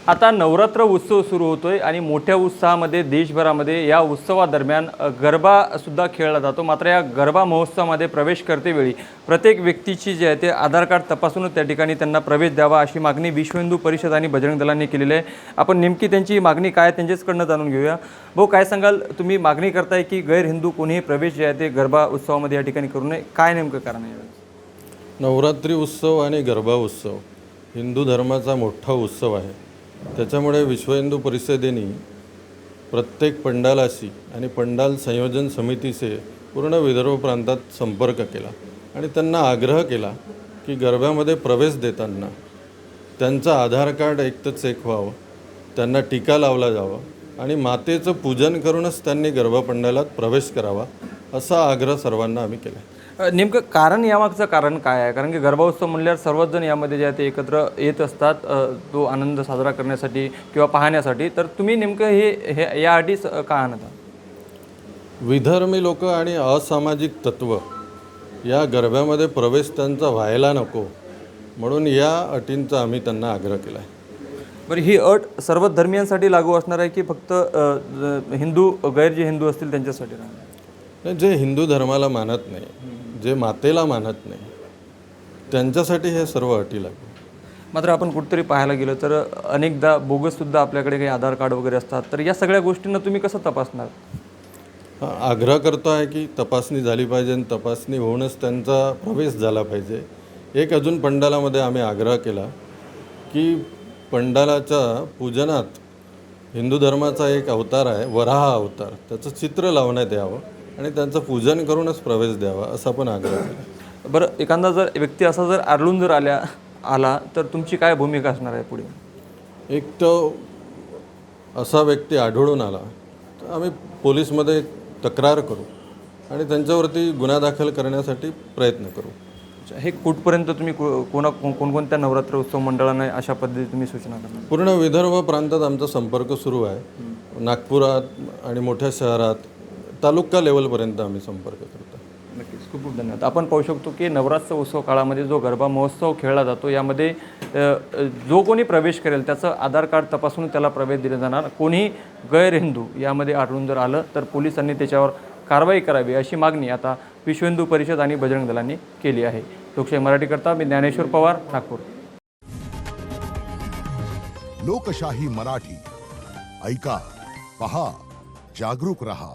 आता नवरात्र उत्सव सुरू होतोय आणि मोठ्या उत्साहामध्ये देशभरामध्ये या उत्सवादरम्यान गरबासुद्धा खेळला जातो। मात्र या गरबा महोत्सवामध्ये प्रवेश करतेवेळी प्रत्येक व्यक्तीची जे आहे ते आधार कार्ड तपासून त्या ठिकाणी त्यांना प्रवेश द्यावा अशी मागणी विश्व हिंदू परिषद आणि बजरंग दलांनी केलेली आहे। आपण नेमकी त्यांची मागणी काय त्यांच्याकडून जाणून घेऊया। भाऊ, काय सांगाल, तुम्ही मागणी करताय की गैर हिंदू कोणीही प्रवेश जे आहे ते गरबा उत्सवामध्ये या ठिकाणी करू नये, काय नेमकं कारण आहे? नवरात्री उत्सव आणि गरबा उत्सव हिंदू धर्माचा मोठा उत्सव आहे। त्याच्यामुळे विश्व हिंदू परिषदेने प्रत्येक पंडालाशी आणि पंडाल संयोजन समितीचे पूर्ण विदर्भ प्रांतात संपर्क केला आणि त्यांना आग्रह केला की गरब्यामध्ये प्रवेश देताना त्यांचं आधार कार्ड एकच एक व्हावं, त्यांना टीका लावला जावा आणि मातेचं पूजन करूनच त्यांनी गरबा पंडालात प्रवेश करावा असा आग्रह सर्वांना आम्ही केला। नेमकं कारण यामागचं कारण काय आहे? कारण की गरबा उत्सव म्हणल्यावर सर्वच जण यामध्ये जे आहे ते एकत्र येत असतात तो आनंद साजरा करण्यासाठी किंवा पाहण्यासाठी। तर तुम्ही नेमकं हे याआधी का आणता? विधर्मी लोक आणि असामाजिक तत्व या गरब्यामध्ये प्रवेश त्यांचा व्हायला नको म्हणून या अटींचा आम्ही त्यांना आग्रह केला आहे। बरं, ही अट सर्व धर्मियांसाठी लागू असणार आहे की फक्त हिंदू गैर जे हिंदू असतील त्यांच्यासाठी राहणार? जे हिंदू धर्माला मानत नाही, जे मातेला मानत नाही, त्यांच्यासाठी हे सर्व अटी लागू। मात्र आपण कुठेतरी पाहायला गेलो तर अनेकदा बोगससुद्धा आपल्याकडे काही आधार कार्ड वगैरे असतात, तर या सगळ्या गोष्टींना तुम्ही कसं तपासणार? आग्रह करतो आहे की तपासणी झाली पाहिजे आणि तपासणी होऊनच त्यांचा प्रवेश झाला पाहिजे। एक अजून पंडालामध्ये आम्ही आग्रह केला की पंडालाच्या पूजनात हिंदू धर्माचा एक अवतार आहे, वराह अवतार, त्याचं चित्र लावण्यात यावं आणि त्यांचं पूजन करूनच प्रवेश द्यावा असा पण आग्रह केला। बरं, एखादा जर व्यक्ती असा जर आरलून जर आला तर तुमची काय भूमिका असणार आहे पुढे? एक तो असा व्यक्ती आढळून आला तर आम्ही पोलीसमध्ये तक्रार करू आणि त्यांच्यावरती गुन्हा दाखल करण्यासाठी प्रयत्न करू। हे कुठपर्यंत तुम्ही कोणकोणत्या नवरात्र उत्सव मंडळांना अशा पद्धतीने तुम्ही सूचना करणार? पूर्ण विदर्भ प्रांतात आमचा संपर्क सुरू आहे। नागपुरात आणि मोठ्या शहरात तालुका लेवलपर्यंत आम्ही संपर्क करतो। नक्कीच, खूप खूप धन्यवाद। आपण पाहू शकतो की नवरात्र उत्सव काळामध्ये जो गरबा महोत्सव खेळला जातो यामध्ये जो कोणी प्रवेश करेल त्याचं आधार कार्ड तपासून त्याला प्रवेश दिला जाणार। कोणी गैर हिंदू यामध्ये आढळून जर आलं तर पोलिसांनी त्याच्यावर कारवाई करावी अशी मागणी आता विश्व हिंदू परिषद आणि बजरंग दलांनी केली आहे। लोकशाही मराठीकरता मी ज्ञानेश्वर पवार, नागपूर। लोकशाही मराठी ऐका, पहा, जागरूक रहा।